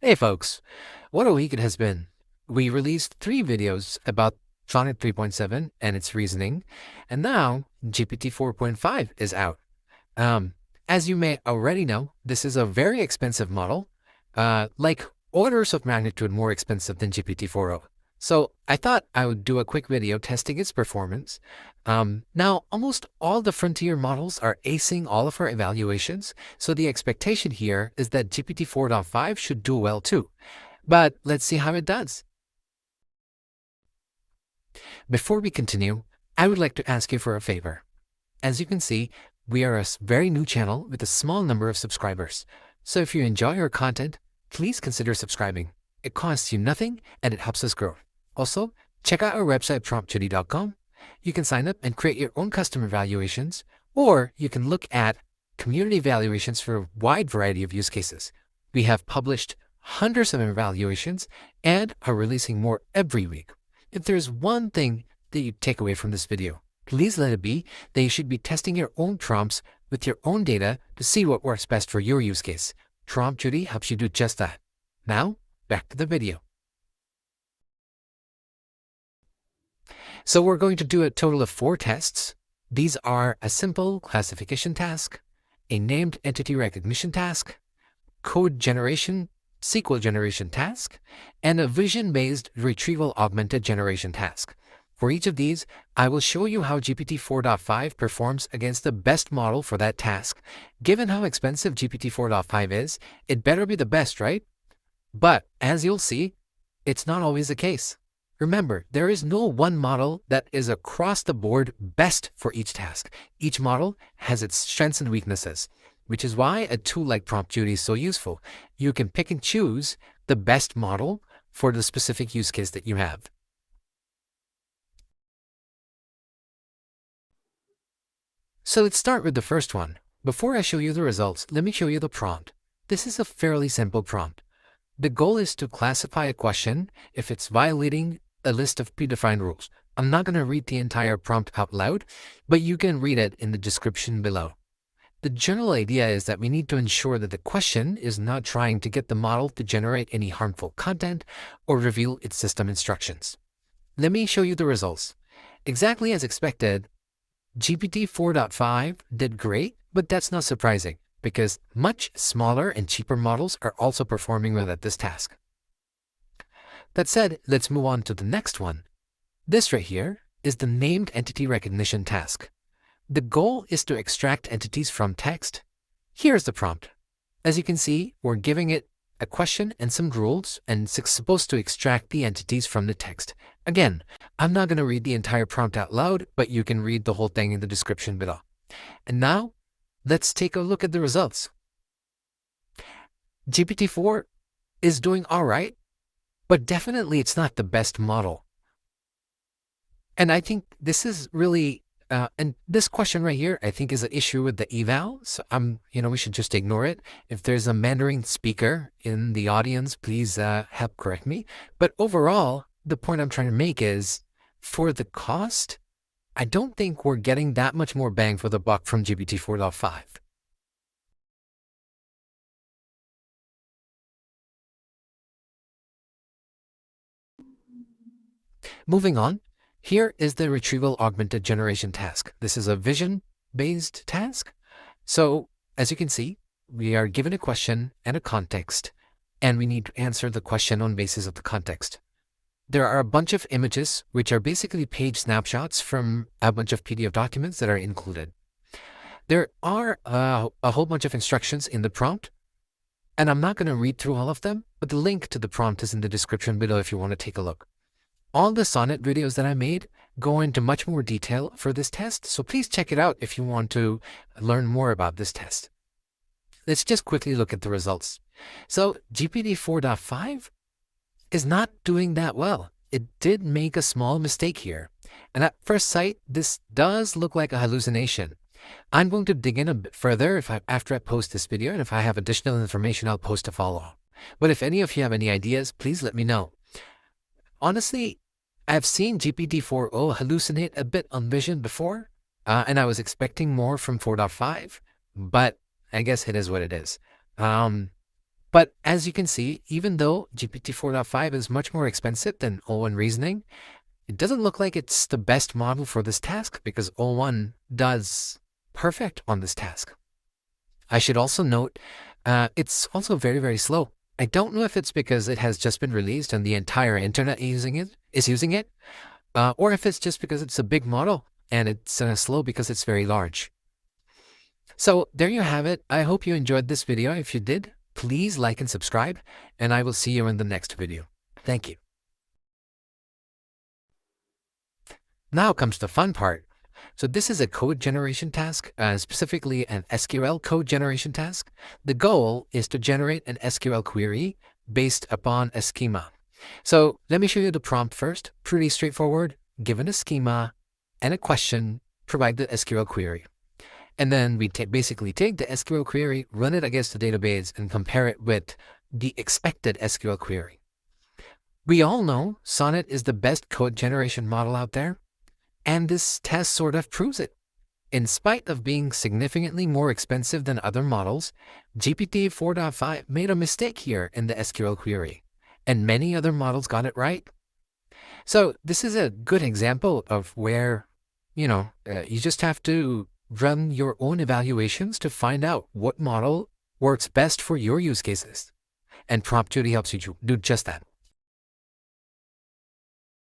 Hey folks, what a week it has been. We released 3 videos about Sonnet 3.7 and its reasoning, and now GPT 4.5 is out. Um, as you may already know, this is a very expensive model, like orders of magnitude more expensive than GPT 4.0. So I thought I would do a quick video testing its performance. Now, almost all the frontier models are acing all of our evaluations, so the expectation here is that GPT 4.5 should do well too. But let's see how it does. Before we continue, I would like to ask you for a favor. As you can see, we are a very new channel with a small number of subscribers. So if you enjoy our content, please consider subscribing. It costs you nothing and it helps us grow. Also, check out our website PromptJuty.com. You can sign up and create your own custom evaluations, or you can look at community evaluations for a wide variety of use cases. We have published hundreds of evaluations and are releasing more every week. If there's one thing that you take away from this video, please let it be that you should be testing your own prompts with your own data to see what works best for your use case. PromptJuty helps you do just that. Now, back to the video. So we're going to do a total of 4 tests. These are a simple classification task, a named entity recognition task, code generation, SQL generation task, and a vision-based retrieval augmented generation task. For each of these, I will show you how GPT 4.5 performs against the best model for that task. Given how expensive GPT 4.5 is, it better be the best, right? But as you'll see, it's not always the case. Remember, there is no one model that is across the board best for each task. Each model has its strengths and weaknesses, which is why a tool like PromptJuty is so useful. You can pick and choose the best model for the specific use case that you have. So let's start with the first one. Before I show you the results, let me show you the prompt. This is a fairly simple prompt. The goal is to classify a question if it's violating a list of predefined rules. I'm not going to read the entire prompt out loud, but you can read it in the description below. The general idea is that we need to ensure that the question is not trying to get the model to generate any harmful content or reveal its system instructions. Let me show you the results. Exactly as expected, GPT 4.5 did great, but that's not surprising because much smaller and cheaper models are also performing well at this task. That said, let's move on to the next one. This right here is the named entity recognition task. The goal is to extract entities from text. Here's the prompt. As you can see, we're giving it a question and some rules, and it's supposed to extract the entities from the text. Again, I'm not going to read the entire prompt out loud, but you can read the whole thing in the description below. And now, let's take a look at the results. GPT-4 is doing all right, but definitely it's not the best model. And I think this is really, and this question right here, I think is an issue with the eval. So we should just ignore it. If there's a Mandarin speaker in the audience, please help correct me. But overall, the point I'm trying to make is, for the cost, I don't think we're getting that much more bang for the buck from GPT 4.5. Moving on, here is the retrieval augmented generation task. This is a vision-based task. So, as you can see, we are given a question and a context, and we need to answer the question on basis of the context. There are a bunch of images, which are basically page snapshots from a bunch of PDF documents that are included. There are a whole bunch of instructions in the prompt, and I'm not going to read through all of them, but the link to the prompt is in the description below if you want to take a look. All the Sonnet videos that I made go into much more detail for this test, so please check it out if you want to learn more about this test. Let's just quickly look at the results. So GPT 4.5 is not doing that well. It did make a small mistake here. And at first sight, this does look like a hallucination. I'm going to dig in a bit further after I post this video, and if I have additional information, I'll post a follow-up. But if any of you have any ideas, please let me know. Honestly, I've seen GPT 4.0 hallucinate a bit on vision before, and I was expecting more from 4.5, but I guess it is what it is. But as you can see, even though GPT-4.5 is much more expensive than O1 reasoning, it doesn't look like it's the best model for this task because O1 does perfect on this task. I should also note, it's also very, very slow. I don't know if it's because it has just been released and the entire internet is using it, or if it's just because it's a big model and it's slow because it's very large. So there you have it. I hope you enjoyed this video. If you did, please like and subscribe, and I will see you in the next video. Thank you. Now comes the fun part. So this is a code generation task, specifically an SQL code generation task. The goal is to generate an SQL query based upon a schema. So let me show you the prompt first. Pretty straightforward. Given a schema and a question, provide the SQL query. And then we basically take the SQL query, run it against the database, and compare it with the expected SQL query. We all know Sonnet is the best code generation model out there. And this test sort of proves it. In spite of being significantly more expensive than other models, GPT-4.5 made a mistake here in the SQL query, and many other models got it right. So this is a good example of where, you just have to run your own evaluations to find out what model works best for your use cases. And PromptJuty helps you do just that.